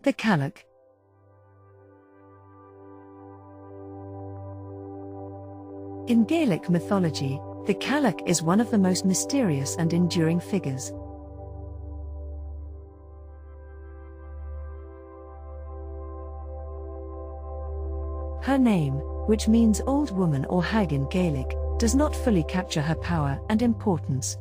The Cailleach. In Gaelic mythology, the Cailleach is one of the most mysterious and enduring figures. Her name, which means old woman or hag in Gaelic, does not fully capture her power and importance.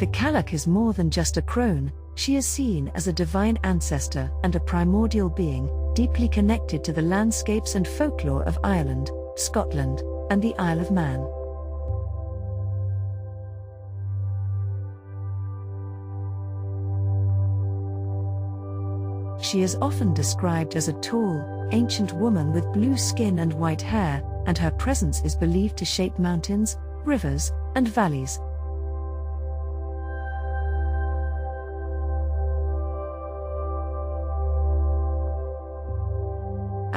The Cailleach is more than just a crone. She is seen as a divine ancestor and a primordial being, deeply connected to the landscapes and folklore of Ireland, Scotland, and the Isle of Man. She is often described as a tall, ancient woman with blue skin and white hair, and her presence is believed to shape mountains, rivers, and valleys.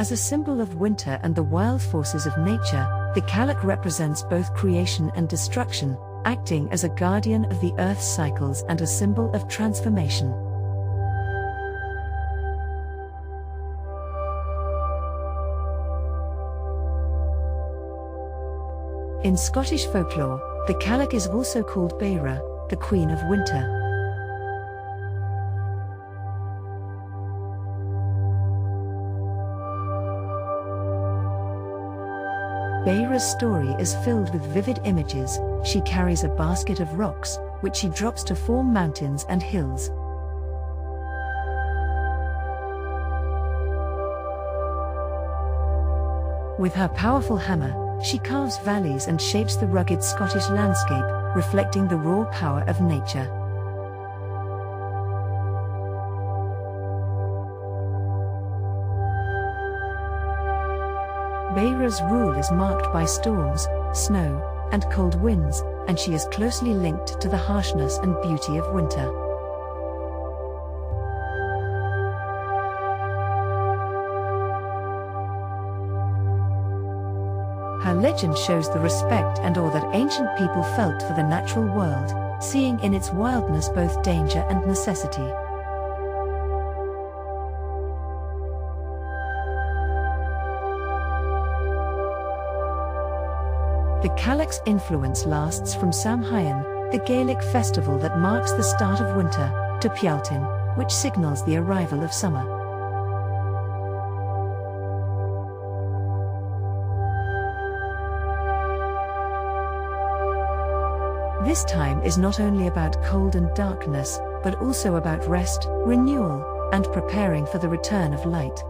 As a symbol of winter and the wild forces of nature, the Cailleach represents both creation and destruction, acting as a guardian of the earth's cycles and a symbol of transformation. In Scottish folklore, the Cailleach is also called Beira, the Queen of Winter. Beira's story is filled with vivid images. She carries a basket of rocks, which she drops to form mountains and hills. With her powerful hammer, she carves valleys and shapes the rugged Scottish landscape, reflecting the raw power of nature. Beira's rule is marked by storms, snow, and cold winds, and she is closely linked to the harshness and beauty of winter. Her legend shows the respect and awe that ancient people felt for the natural world, seeing in its wildness both danger and necessity. The Cailleach's influence lasts from Samhain, the Gaelic festival that marks the start of winter, to Pailtin, which signals the arrival of summer. This time is not only about cold and darkness, but also about rest, renewal, and preparing for the return of light.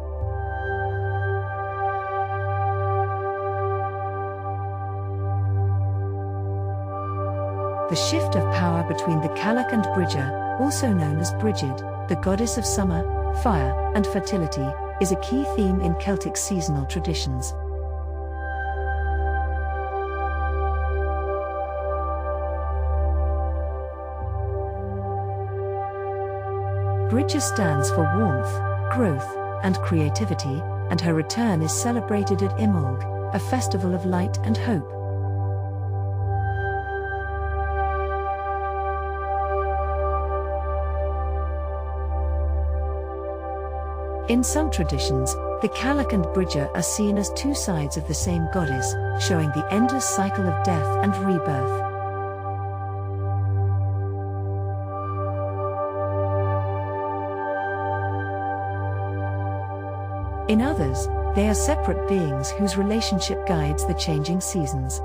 The shift of power between the Cailleach and Brigid, also known as Brigid, the goddess of summer, fire, and fertility, is a key theme in Celtic seasonal traditions. Brigid stands for warmth, growth, and creativity, and her return is celebrated at Imbolg, a festival of light and hope. In some traditions, the Cailleach and Brigid are seen as two sides of the same goddess, showing the endless cycle of death and rebirth. In others, they are separate beings whose relationship guides the changing seasons.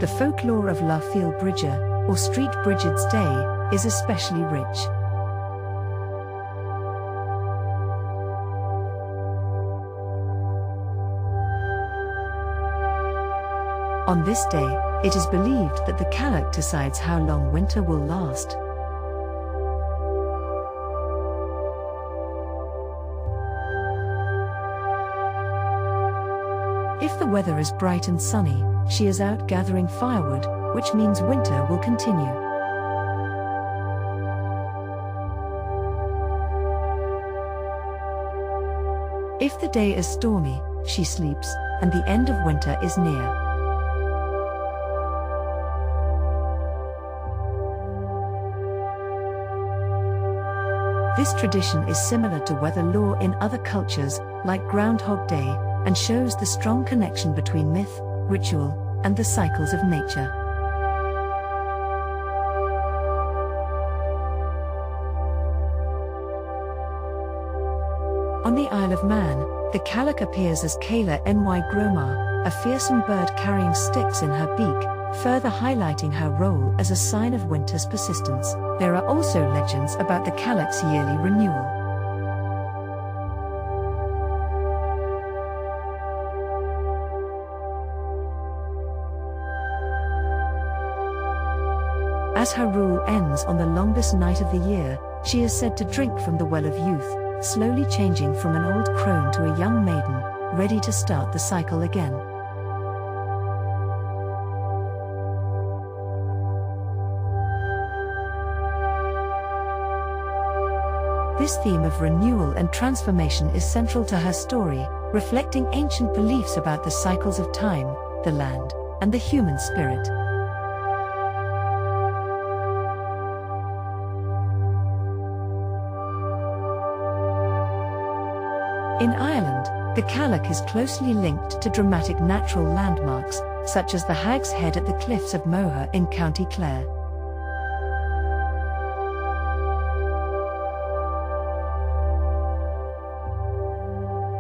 The folklore of La Fiel Brigid, or Street Brigid's Day, is especially rich. On this day, it is believed that the Cailleach decides how long winter will last. If the weather is bright and sunny, she is out gathering firewood, which means winter will continue. If the day is stormy, she sleeps, and the end of winter is near. This tradition is similar to weather lore in other cultures, like Groundhog Day, and shows the strong connection between myth, ritual, and the cycles of nature. On the Isle of Man, the Cailleach appears as Cailleach ny Gromar, a fearsome bird carrying sticks in her beak, further highlighting her role as a sign of winter's persistence. There are also legends about the Cailleach's yearly renewal. As her rule ends on the longest night of the year, she is said to drink from the well of youth, slowly changing from an old crone to a young maiden, ready to start the cycle again. This theme of renewal and transformation is central to her story, reflecting ancient beliefs about the cycles of time, the land, and the human spirit. In Ireland, the Cailleach is closely linked to dramatic natural landmarks, such as the Hag's Head at the cliffs of Moher in County Clare.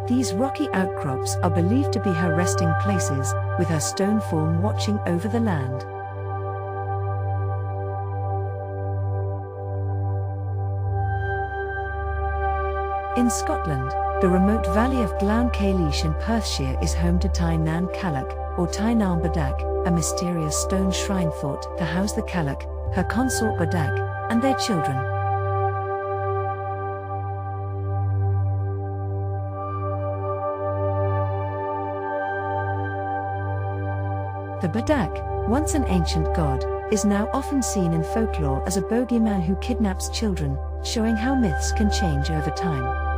These rocky outcrops are believed to be her resting places, with her stone form watching over the land. In Scotland, the remote valley of Glan Cailleach in Perthshire is home to Tai Nan Cailleach, or Tai Nan Badak, a mysterious stone shrine thought to house the Cailleach, her consort Badak, and their children. The Badak, once an ancient god, is now often seen in folklore as a bogeyman who kidnaps children, showing how myths can change over time.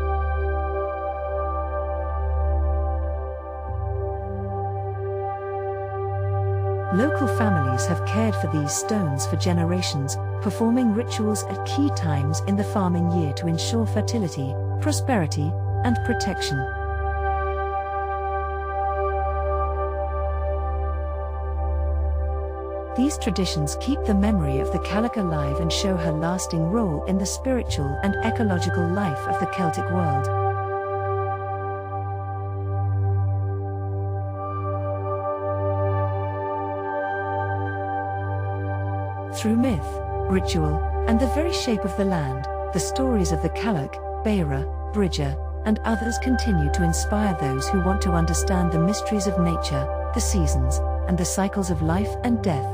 Local families have cared for these stones for generations, performing rituals at key times in the farming year to ensure fertility, prosperity, and protection. These traditions keep the memory of the Cailleach alive and show her lasting role in the spiritual and ecological life of the Celtic world. Through myth, ritual, and the very shape of the land, the stories of the Cailleach, Beira, Bridger, and others continue to inspire those who want to understand the mysteries of nature, the seasons, and the cycles of life and death.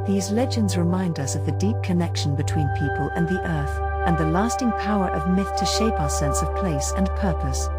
These legends remind us of the deep connection between people and the earth, and the lasting power of myth to shape our sense of place and purpose.